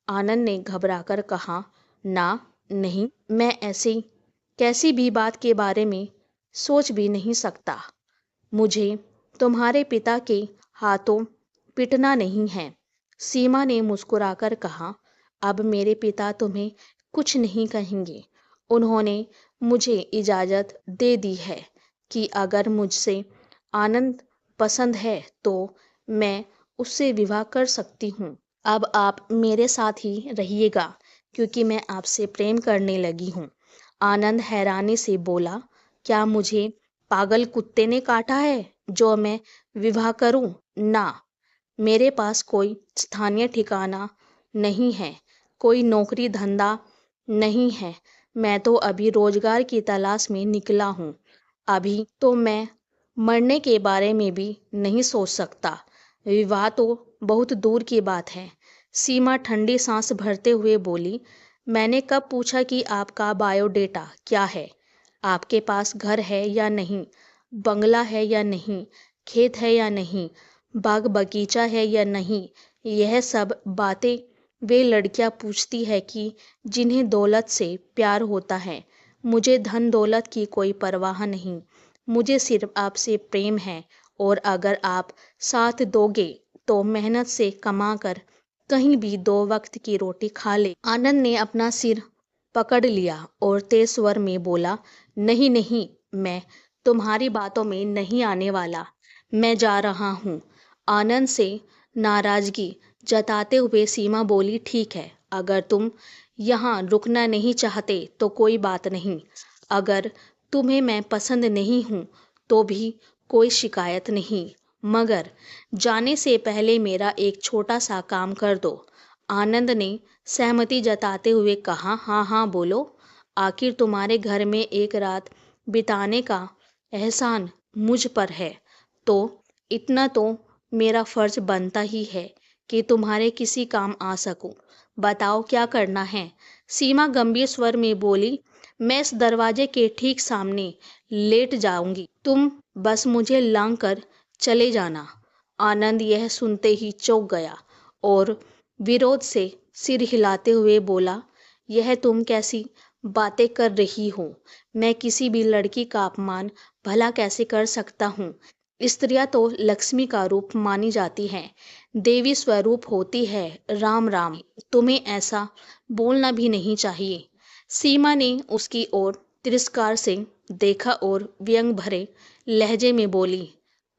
आनंद ने घबराकर कहा, ना, नहीं, मैं ऐसी कैसी भी बात के बारे में सोच भी नहीं सकता। मुझे तुम्हारे पिता के हाथों पिटना नहीं है। सीमा ने मुस्कुराकर कहा, अब मेरे पिता तुम्हें कुछ नहीं कहेंगे। उन्होंने मुझे इजाज़त दे दी है कि अगर मुझसे आनंद पसंद है तो मैं उससे विवाह कर सकती हूँ। अब आप मेरे साथ ही रहिएगा क्योंकि मैं आपसे प्रेम करने लगी हूँ। आनंद हैरानी से बोला, क्या मुझे पागल कुत्ते ने काटा है जो मैं विवाह करूं? ना, मेरे पास कोई स्थानीय ठिकाना नहीं है, कोई नौकरी धंधा नहीं है। मैं तो अभी रोजगार की तलाश में निकला हूँ। अभी तो मैं मरने के बारे में भी नहीं सोच सकता। विवाह तो बहुत दूर की बात है। सीमा ठंडी सांस भरते हुए बोली, मैंने कब पूछा कि आपका बायोडेटा क्या है? आपके पास घर है या नहीं? बंगला है या नहीं? खेत है या नहीं? बाग बगीचा है या नहीं? यह सब बातें वे लड़कियां पूछती है कि जिन्हें दौलत से प्यार होता है। मुझे धन दौलत की कोई परवाह नहीं। मुझे सिर्फ आपसे प्रेम है और अगर आप साथ दोगे तो मेहनत से कमा कर कहीं भी 2 वक्त की रोटी खा ले। आनंद ने अपना सिर पकड़ लिया और तेज स्वर में बोला, नहीं नहीं, मैं तुम्हारी बातों में नहीं आने वाला। मैं जा रहा हूँ। आनंद से नाराजगी जताते हुए सीमा बोली, ठीक है, अगर तुम यहाँ रुकना नहीं चाहते तो कोई बात नहीं। अगर तुम्हें मैं पसंद नहीं हूँ तो भी कोई शिकायत नहीं, मगर जाने से पहले मेरा एक छोटा सा काम कर दो। आनंद ने सहमति जताते हुए कहा, हाँ हाँ बोलो। आखिर तुम्हारे घर में एक रात बिताने का एहसान मुझ पर है, तो इतना तो मेरा फर्ज बनता ही है कि तुम्हारे किसी काम आ सकूं। बताओ क्या करना है? सीमा गंभीर स्वर में बोली, मैं इस दरवाजे के ठीक सामने लेट जाऊंगी, तुम बस मुझे लांग कर चले जाना। आनंद यह सुनते ही चौंक गया और विरोध से सिर हिलाते हुए बोला, यह तुम कैसी बातें कर रही हो? मैं किसी भी लड़की का अपमान भला कैसे कर सकता हूँ? स्त्रियां तो लक्ष्मी का रूप मानी जाती हैं, देवी स्वरूप होती है। राम राम, तुम्हें ऐसा बोलना भी नहीं चाहिए। सीमा ने उसकी ओर तिरस्कार से देखा और व्यंग भरे लहजे में बोली,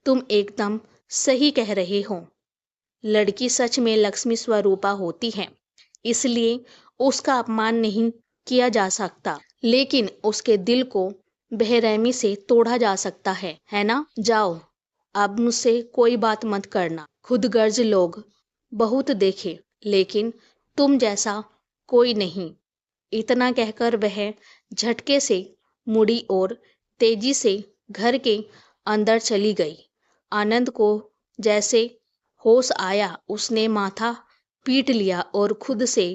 तुम एकदम सही कह रहे हो। लड़की सच में लक्ष्मी स्वरूपा होती है, इसलिए उसका अपमान नहीं किया जा सकता, लेकिन उसके दिल को बेरहमी से तोड़ा जा सकता है ना? जाओ, अब मुझसे कोई बात मत करना। खुदगर्ज लोग बहुत देखे, लेकिन तुम जैसा कोई नहीं। इतना कहकर वह झटके से मुड़ी और तेजी से घर के अंदर चली गई। आनंद को जैसे होश आया, उसने माथा पीट लिया और खुद से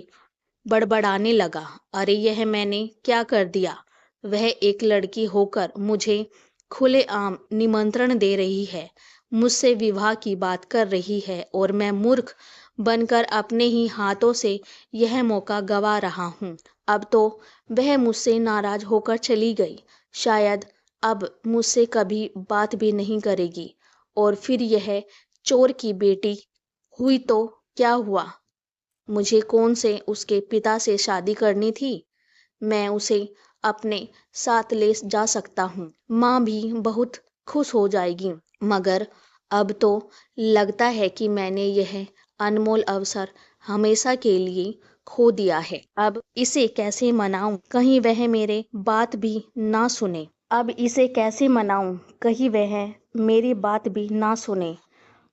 बड़बड़ाने लगा, अरे यह मैंने क्या कर दिया? वह एक लड़की होकर मुझे खुलेआम निमंत्रण दे रही है, मुझसे विवाह की बात कर रही है और मैं मूर्ख बनकर अपने ही हाथों से यह मौका गंवा रहा हूँ। अब तो वह मुझसे नाराज होकर चली गई, शायद अब मुझसे कभी बात भी नहीं करेगी। और फिर यह चोर की बेटी हुई तो क्या हुआ? मुझे कौन से उसके पिता से शादी करनी थी? मैं उसे अपने साथ ले जा सकता हूँ, माँ भी बहुत खुश हो जाएगी, मगर अब तो लगता है कि मैंने यह अनमोल अवसर हमेशा के लिए खो दिया है। अब इसे कैसे मनाऊं, कहीं वह मेरे बात भी ना सुने। अब इसे कैसे मनाऊं, कहीं वह मेरी बात भी ना सुने।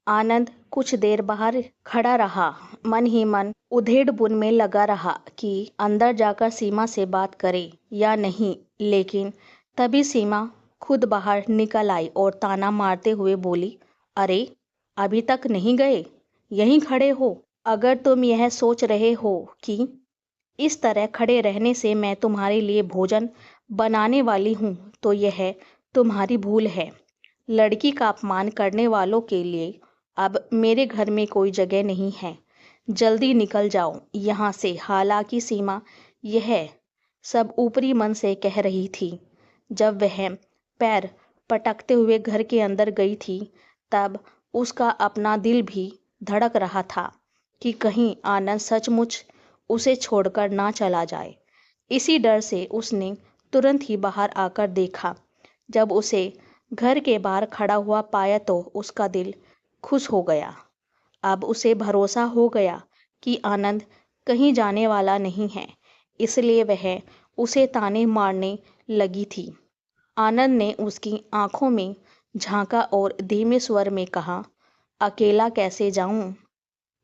आनंद कुछ देर बाहर खड़ा रहा, मन ही मन उधेड़-बुन में लगा रहा कि अंदर जाकर सीमा से बात करे या नहीं। लेकिन तभी सीमा खुद बाहर निकल आई और ताना मारते हुए बोली, अरे अभी तक नहीं गए, यहीं खड़े हो। अगर तुम यह सोच रहे हो कि इस तरह खड़े रहने से मैं तुम्हारे लिए भोजन बनाने वाली हूँ तो यह तुम्हारी भूल है। लड़की का अपमान करने वालों के लिए अब मेरे घर में कोई जगह नहीं है। जल्दी निकल जाओ यहाँ से। हालांकि सीमा यह सब ऊपरी मन से कह रही थी। जब वह पैर पटकते हुए घर के अंदर गई थी तब उसका अपना दिल भी धड़क रहा था कि कहीं आनंद सचमुच उसे छोड़कर ना चला जाए। इसी डर से उसने तुरंत ही बाहर आकर देखा। जब उसे घर के बाहर खड़ा हुआ पाया तो उसका दिल खुश हो गया। अब उसे भरोसा हो गया कि आनंद कहीं जाने वाला नहीं है, इसलिए वह उसे ताने मारने लगी थी। आनंद ने उसकी आंखों में झांका और धीमे स्वर में कहा, अकेला कैसे जाऊं?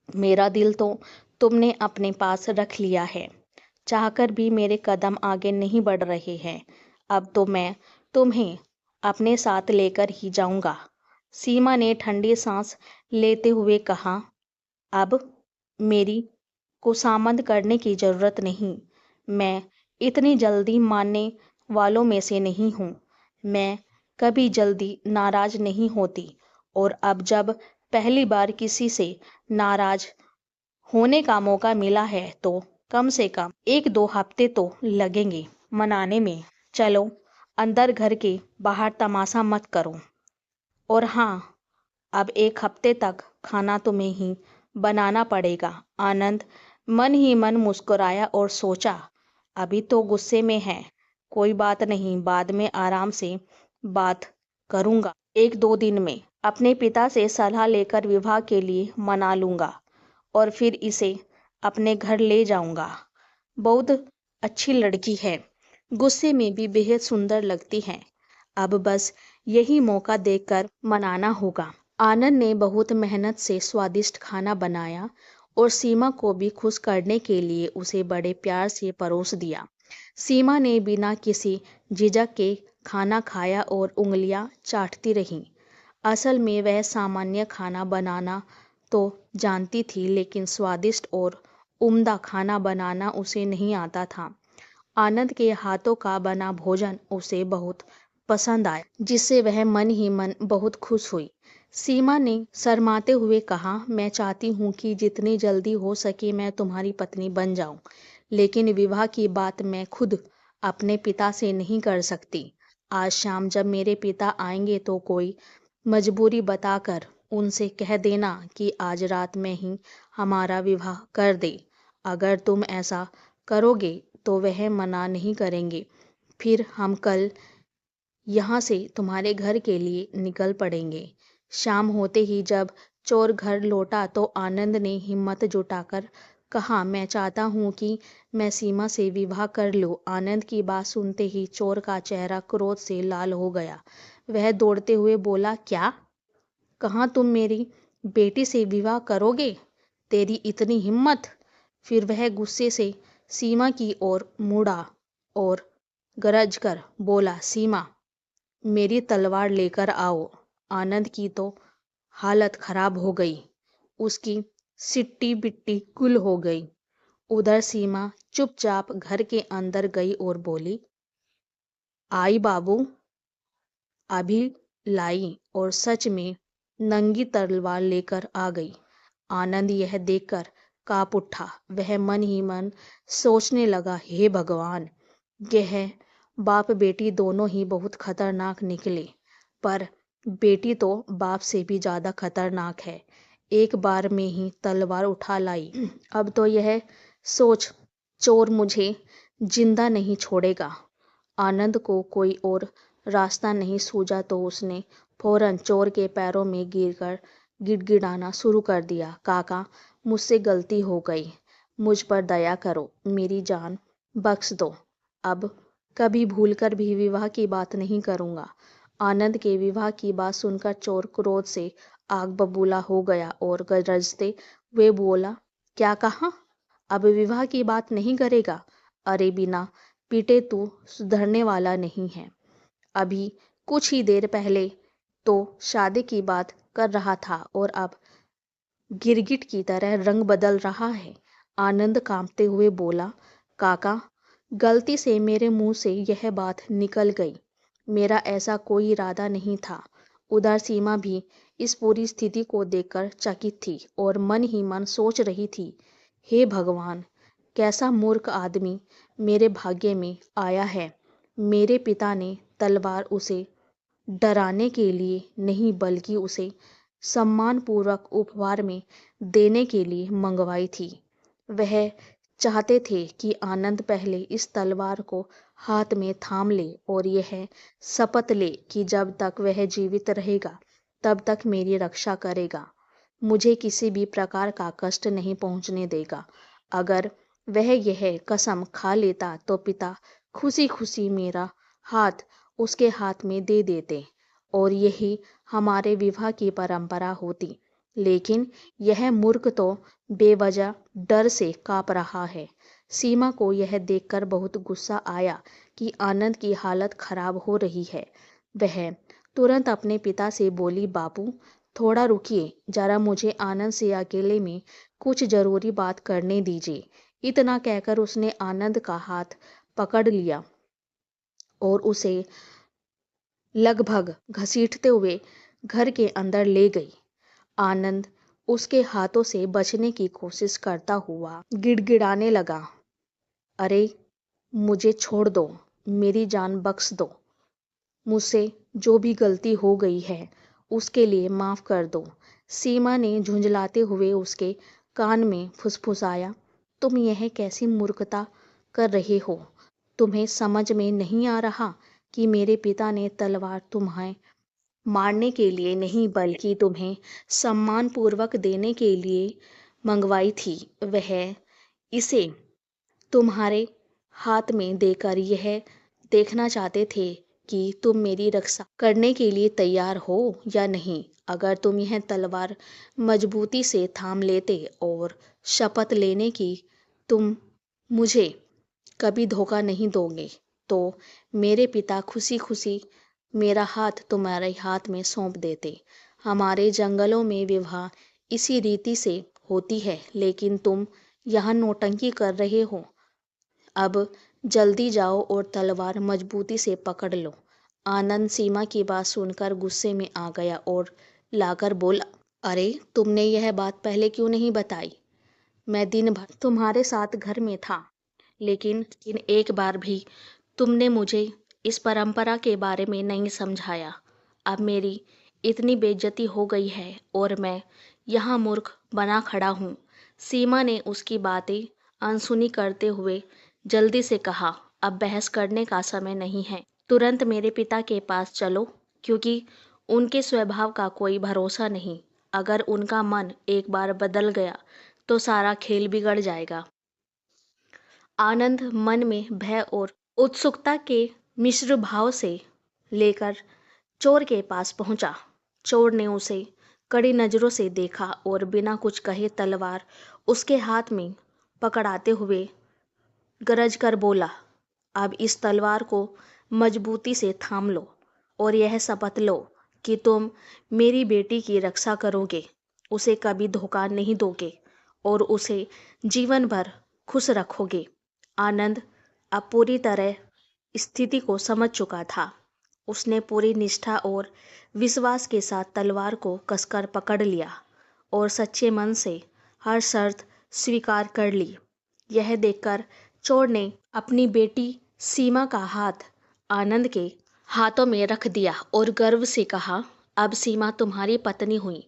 मेरा दिल तो तुमने अपने पास रख लिया है। चाहकर भी मेरे कदम आगे नहीं बढ़ रहे हैं। अब तो मैं तुम्हें अपने साथ लेकर ही जाऊंगा। सीमा ने ठंडी सांस लेते हुए कहा, अब मेरी खुशामद करने की जरूरत नहीं। मैं इतनी जल्दी मानने वालों में से नहीं हूँ। मैं कभी जल्दी नाराज नहीं होती और अब जब पहली बार किसी से नाराज होने का मौका मिला है तो कम से कम 1-2 हफ्ते तो लगेंगे मनाने में। चलो अंदर घर के बाहर तमाशा मत करो। और हाँ, अब 1 हफ्ते तक खाना तुम्हें ही बनाना पड़ेगा। आनंद मन ही मन मुस्कुराया और सोचा, अभी तो गुस्से में है, कोई बात नहीं, बाद में आराम से बात करूंगा। 1-2 दिन में अपने पिता से सलाह लेकर विवाह के लिए मना लूंगा और फिर इसे अपने घर ले जाऊंगा। बहुत अच्छी लड़की है, गुस्से में भी बेहद सुंदर लगती है। अब बस यही मौका देखकर मनाना होगा। आनंद ने बहुत मेहनत से स्वादिष्ट खाना बनाया और सीमा को भी खुश करने के लिए उसे बड़े प्यार से परोस दिया। सीमा ने बिना किसी झिझक के खाना खाया और उंगलियां चाटती रही। असल में वह सामान्य खाना बनाना तो जानती थी, लेकिन स्वादिष्ट और उम्दा खाना बनाना उसे नहीं आता था। आनंद के हाथों का बना भोजन उसे बहुत पसंद आया, जिससे वह मन ही मन बहुत खुश हुई। सीमा ने शर्माते हुए कहा, मैं चाहती हूँ कि जितनी जल्दी हो सके मैं तुम्हारी पत्नी बन जाऊं, लेकिन विवाह की बात मैं खुद अपने पिता से नहीं कर सकती। आज शाम जब मेरे पिता आएंगे तो कोई मजबूरी बताकर उनसे कह देना कि आज रात में ही हमारा विवाह कर दे। अगर तुम ऐसा करोगे तो वह मना नहीं करेंगे। फिर हम कल यहाँ से तुम्हारे घर के लिए निकल पड़ेंगे। शाम होते ही जब चोर घर लौटा तो आनंद ने हिम्मत जुटाकर कहा, मैं चाहता हूँ कि मैं सीमा से विवाह कर लूँ। आनंद की बात सुनते ही चोर का चेहरा क्रोध से लाल हो गया। वह दौड़ते हुए बोला, क्या कहाँ तुम मेरी बेटी से विवाह करोगे? तेरी इतनी हिम्मत? फिर वह गुस्से से सीमा की ओर मुड़ा और गरज कर बोला, सीमा, मेरी तलवार लेकर आओ। आनंद की तो हालत खराब हो गई, उसकी सिट्टी बिट्टी गुल हो गई। उधर सीमा चुपचाप घर के अंदर गई और बोली, आई बाबू, अभी लाई, और सच में नंगी तलवार लेकर आ गई। आनंद यह देखकर कांप उठा। वह मन ही मन सोचने लगा, हे भगवान, यह बाप बेटी दोनों ही बहुत खतरनाक निकले, पर बेटी तो बाप से भी ज्यादा खतरनाक है। एक बार में ही तलवार उठा लाई। अब तो यह सोच चोर मुझे जिंदा नहीं छोड़ेगा। आनंद को कोई और रास्ता नहीं सूझा तो उसने फौरन चोर के पैरों में गिरकर गिड़गिड़ाना शुरू कर दिया। काका, मुझसे गलती हो गई, मुझ पर दया करो, मेरी जान बख्श दो। अब कभी भूलकर भी विवाह की बात नहीं करूँगा। आनंद के विवाह की बात सुनकर चोर क्रोध से आग बबूला हो गया और गरजते हुए बोला, क्या कहा? अब विवाह की बात नहीं करेगा? अरे बिना पीटे तू सुधरने वाला नहीं है। अभी कुछ ही देर पहले तो शादी की बात कर रहा था और अब गिरगिट की तरह रंग बदल रहा है। आनंद कांपते हुए बोला, काका, गलती से मेरे मुंह से यह बात निकल गई। मेरा ऐसा कोई इरादा नहीं था। उधर सीमा भी इस पूरी स्थिति को देखकर चकित थी और मन ही मन सोच रही थी, हे भगवान, कैसा मूर्ख आदमी मेरे भाग्य में आया है। मेरे पिता ने तलवार उसे डराने के लिए नहीं बल्कि उसे सम्मानपूर्वक उपहार में देने के लिए मंगवाई थी। वह चाहते थे कि आनंद पहले इस तलवार को हाथ में थाम ले और यह शपथ ले कि जब तक वह जीवित रहेगा तब तक मेरी रक्षा करेगा, मुझे किसी भी प्रकार का कष्ट नहीं पहुंचने देगा। अगर वह यह कसम खा लेता तो पिता खुशी खुशी मेरा हाथ उसके हाथ में दे देते और यही हमारे विवाह की परंपरा होती। लेकिन यह मूर्ख तो बेवजह डर से कांप रहा है। सीमा को यह देखकर बहुत गुस्सा आया कि आनंद की हालत खराब हो रही है। वह तुरंत अपने पिता से बोली, बापू, थोड़ा रुकिए, जरा मुझे आनंद से अकेले में कुछ जरूरी बात करने दीजिए। इतना कहकर उसने आनंद का हाथ पकड़ लिया और उसे लगभग घसीटते हुए घर के अंदर ले गई। आनंद उसके हाथों से बचने की कोशिश करता हुआ गिड़गिड़ाने लगा, अरे मुझे छोड़ दो, मेरी जान बख्श दो, मुझसे जो भी गलती हो गई है उसके लिए माफ कर दो। सीमा ने झुंझलाते हुए उसके कान में फुसफुसाया, तुम यह कैसी मूर्खता कर रहे हो? तुम्हें समझ में नहीं आ रहा कि मेरे पिता ने तलवार तुम्हें मारने के लिए नहीं बल्कि तुम्हें सम्मानपूर्वक देने के लिए मंगवाई थी। वह इसे तुम्हारे हाथ में देकर यह देखना चाहते थे कि तुम मेरी रक्षा करने के लिए तैयार हो या नहीं। अगर तुम यह तलवार मजबूती से थाम लेते और शपथ लेने की तुम मुझे कभी धोखा नहीं दोगे तो मेरे पिता खुशी खुशी मेरा हाथ तुम्हारे हाथ में सौंप देते। हमारे जंगलों में विवाह इसी रीति से होती है, लेकिन तुम यहाँ नौटंकी कर रहे हो। अब जल्दी जाओ और तलवार मजबूती से पकड़ लो। आनंद सीमा की बात सुनकर गुस्से में आ गया और लाकर बोला, अरे तुमने यह बात पहले क्यों नहीं बताई? मैं दिन भर तुम्हारे साथ घर में था, लेकिन एक बार भी तुमने मुझे इस परंपरा के बारे में नहीं समझाया। अब मेरी इतनी बेइज्जती हो गई है और मैं यहाँ मूर्ख बना खड़ा हूँ। सीमा ने उसकी बातें अनसुनी करते हुए जल्दी से कहा, अब बहस करने का समय नहीं है, तुरंत मेरे पिता के पास चलो, क्योंकि उनके स्वभाव का कोई भरोसा नहीं। अगर उनका मन एक बार बदल गया तो सारा खेल बिगड़ जाएगा। आनंद मन में भय और उत्सुकता के मिश्र भाव से लेकर चोर के पास पहुंचा। चोर ने उसे कड़ी नजरों से देखा और बिना कुछ कहे तलवार उसके हाथ में पकड़ाते हुए गरज कर बोला, अब इस तलवार को मजबूती से थाम लो और यह शपथ लो कि तुम मेरी बेटी की रक्षा करोगे, उसे कभी धोखा नहीं दोगे और उसे जीवन भर खुश रखोगे। आनंद अब पूरी तरह स्थिति को समझ चुका था। उसने पूरी निष्ठा और विश्वास के साथ तलवार को कसकर पकड़ लिया और सच्चे मन से हर शर्त स्वीकार कर ली। यह देखकर चोर ने अपनी बेटी सीमा का हाथ आनंद के हाथों में रख दिया और गर्व से कहा, अब सीमा तुम्हारी पत्नी हुई।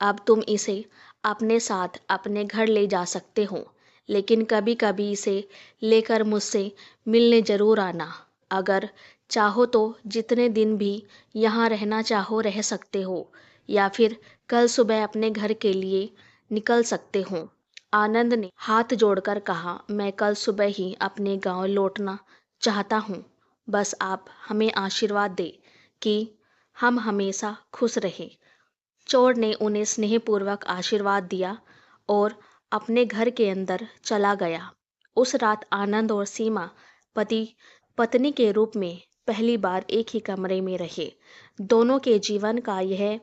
अब तुम इसे अपने साथ अपने घर ले जा सकते हो, लेकिन कभी कभी इसे लेकर मुझसे मिलने जरूर आना। अगर चाहो तो जितने दिन भी यहाँ रहना चाहो रह सकते हो, या फिर कल सुबह अपने घर के लिए निकल सकते हो। आनंद ने हाथ जोड़कर कहा, मैं कल सुबह ही अपने गांव लौटना चाहता हूँ। बस आप हमें आशीर्वाद दे कि हम हमेशा खुश रहें। चोर ने उन्हें स्नेहपूर्वक आशीर्वाद दिया और अपने घर के अंदर चला गया। उस रात आनंद और सीमा पति पत्नी के रूप में पहली बार एक ही कमरे में रहे। दोनों के जीवन का यह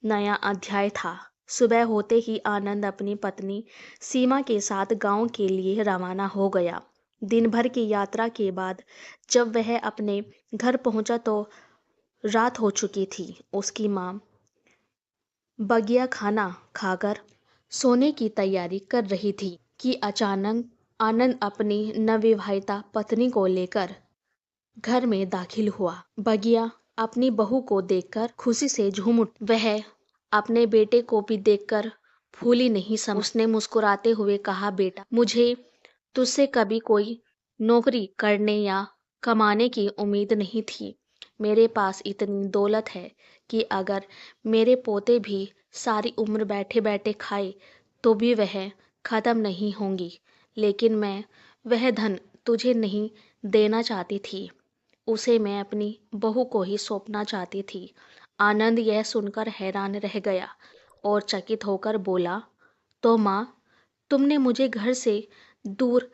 नया अध्याय था। सुबह होते ही आनंद अपनी पत्नी सीमा के साथ गांव के लिए रवाना हो गया। दिन भर की यात्रा के बाद जब वह अपने घर पहुंचा तो रात हो चुकी थी। उसकी माँ बगिया खाना खाकर सोने की तैयारी कर रही थी कि अचानक आनंद अपनी नवविवाहिता पत्नी को लेकर घर में दाखिल हुआ। बगिया अपनी बहू को देखकर खुशी से झूम उठ। वह अपने बेटे को भी देखकर फूली नहीं समा। उसने मुस्कुराते हुए कहा, बेटा, मुझे तुझसे कभी कोई नौकरी करने या कमाने की उम्मीद नहीं थी। मेरे पास इतनी दौलत है कि अगर मेरे पोते भी सारी उम्र बैठे बैठे खाए तो भी वह खत्म नहीं होंगी। लेकिन मैं वह धन तुझे नहीं देना चाहती थी, उसे मैं अपनी बहू को ही सौंपना चाहती थी। आनंद यह सुनकर हैरान रह गया और चकित होकर बोला, तो माँ, तुमने मुझे घर से दूर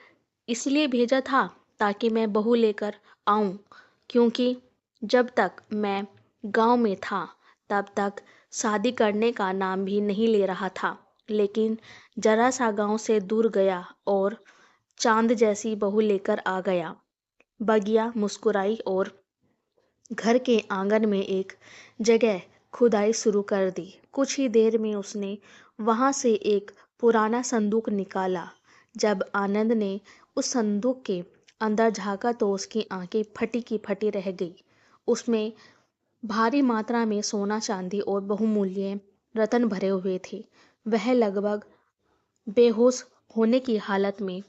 इसलिए भेजा था ताकि मैं बहू लेकर आऊं, क्योंकि जब तक मैं गांव में था तब तक शादी करने का नाम भी नहीं ले रहा था। लेकिन जरा सा गांव से दूर गया और चांद जैसी बहू लेकर आ गया। बगिया मुस्कुराई और घर के आंगन में एक जगह खुदाई शुरू कर दी। कुछ ही देर में उसने वहां से एक पुराना संदूक निकाला। जब आनंद ने उस संदूक के अंदर झांका तो उसकी आंखें फटी की फटी रह गई। उसमें भारी मात्रा में सोना, चांदी और बहुमूल्य रत्न भरे हुए थे। वह लगभग बेहोश होने की हालत में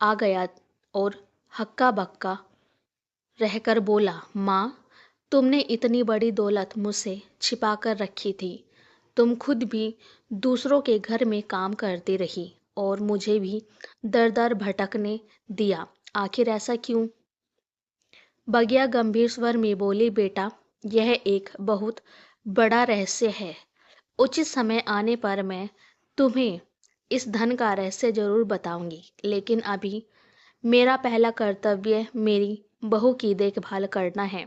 आ गया और हक्का बक्का रहकर बोला, माँ, तुमने इतनी बड़ी दौलत मुझसे छिपा कर रखी थी। तुम खुद भी दूसरों के घर में काम करती रही और मुझे भी दर दर भटकने दिया। आखिर ऐसा क्यों? बगिया गंभीर स्वर में बोली, बेटा, यह एक बहुत बड़ा रहस्य है। उचित समय आने पर मैं तुम्हें इस धन का रहस्य जरूर बताऊंगी, लेकिन अभी मेरा पहला कर्तव्य मेरी बहू की देखभाल करना है।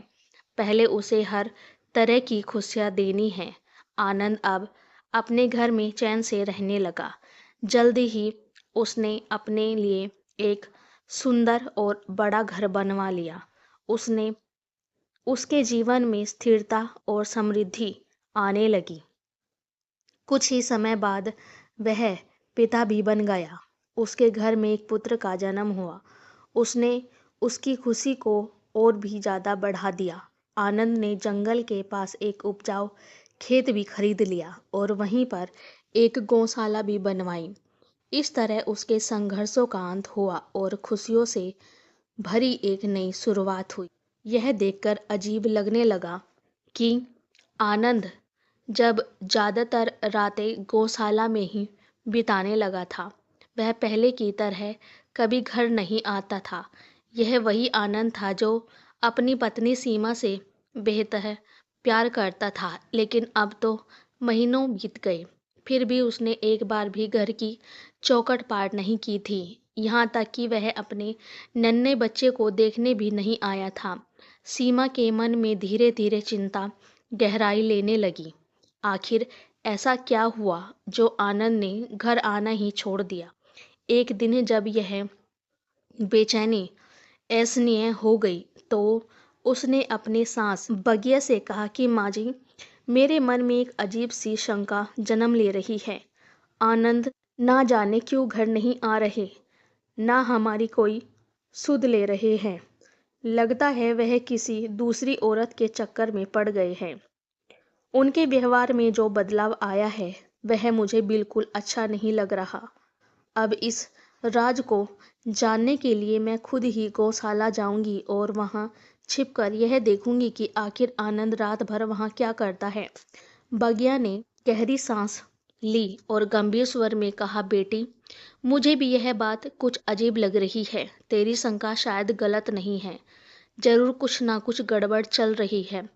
पहले उसे हर तरह की खुशियाँ देनी है। आनंद अब अपने घर में चैन से रहने लगा। जल्दी ही उसने अपने लिए एक सुंदर और बड़ा घर बनवा लिया। उसने उसके जीवन में स्थिरता और समृद्धि आने लगी। कुछ ही समय बाद वह पिता भी बन गया। उसके घर में एक पुत्र का जन्म हुआ। उसने उसकी खुशी को और भी ज़्यादा बढ़ा दिया। आनंद ने जंगल के पास एक उपजाऊ खेत भी खरीद लिया और वहीं पर एक गौशाला भी बनवाई। इस तरह उसके संघर्षों का अंत हुआ और खुशियों से भरी एक नई शुरुआत हुई। यह देखकर अजीब लगने लगा कि आनंद जब ज़्यादातर रातें गौशाला में ही बिताने लगा था। वह पहले की तरह कभी घर नहीं आता था। यह वही आनंद था जो अपनी पत्नी सीमा से बेहतर प्यार करता था। लेकिन अब तो महीनों बीत गए, फिर भी उसने एक बार भी घर की चौखट पार नहीं की थी। यहाँ तक कि वह अपने नन्हे बच्चे को देखने भी नहीं आया था। सीमा के मन में धीरे धीरे चिंता गहराई लेने लगी। आखिर ऐसा क्या हुआ जो आनंद ने घर आना ही छोड़ दिया? एक दिन जब यह बेचैनी ऐसनीय हो गई तो उसने अपने सास बगिया से कहा कि माँ जी, मेरे मन में एक अजीब सी शंका जन्म ले रही है। आनंद ना जाने क्यों घर नहीं आ रहे, ना हमारी कोई सुध ले रहे हैं। लगता है वह किसी दूसरी औरत के चक्कर में पड़ गए हैं। उनके व्यवहार में जो बदलाव आया है वह मुझे बिल्कुल अच्छा नहीं लग रहा। अब इस राज को जानने के लिए मैं खुद ही गौशाला जाऊंगी और वहां छिपकर यह देखूंगी कि आखिर आनंद रात भर वहाँ क्या करता है। बगिया ने गहरी सांस ली और गंभीर स्वर में कहा, बेटी, मुझे भी यह बात कुछ अजीब लग रही है। तेरी शंका शायद गलत नहीं है। जरूर कुछ ना कुछ गड़बड़ चल रही है।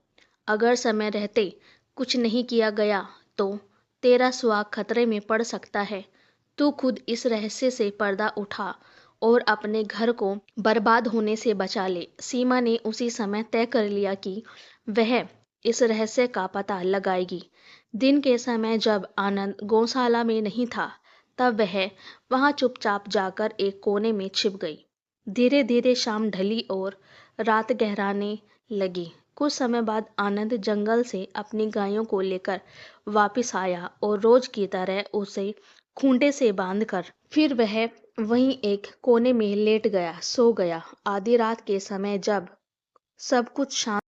अगर समय रहते कुछ नहीं किया गया तो तेरा सुहाग खतरे में पड़ सकता है। तू खुद इस रहस्य से पर्दा उठा और अपने घर को बर्बाद होने से बचा ले। सीमा ने उसी समय तय कर लिया कि वह इस रहस्य का पता लगाएगी। दिन के समय जब आनंद गौशाला में नहीं था, तब वह वहां चुपचाप जाकर एक कोने में छिप गई। धीरे धीरे शाम ढली और रात गहराने लगी। कुछ समय बाद आनंद जंगल से अपनी गायों को लेकर वापस आया और रोज की तरह उसे खूंटे से बांधकर फिर वह वहीं एक कोने में लेट गया, सो गया। आधी रात के समय जब सब कुछ शांत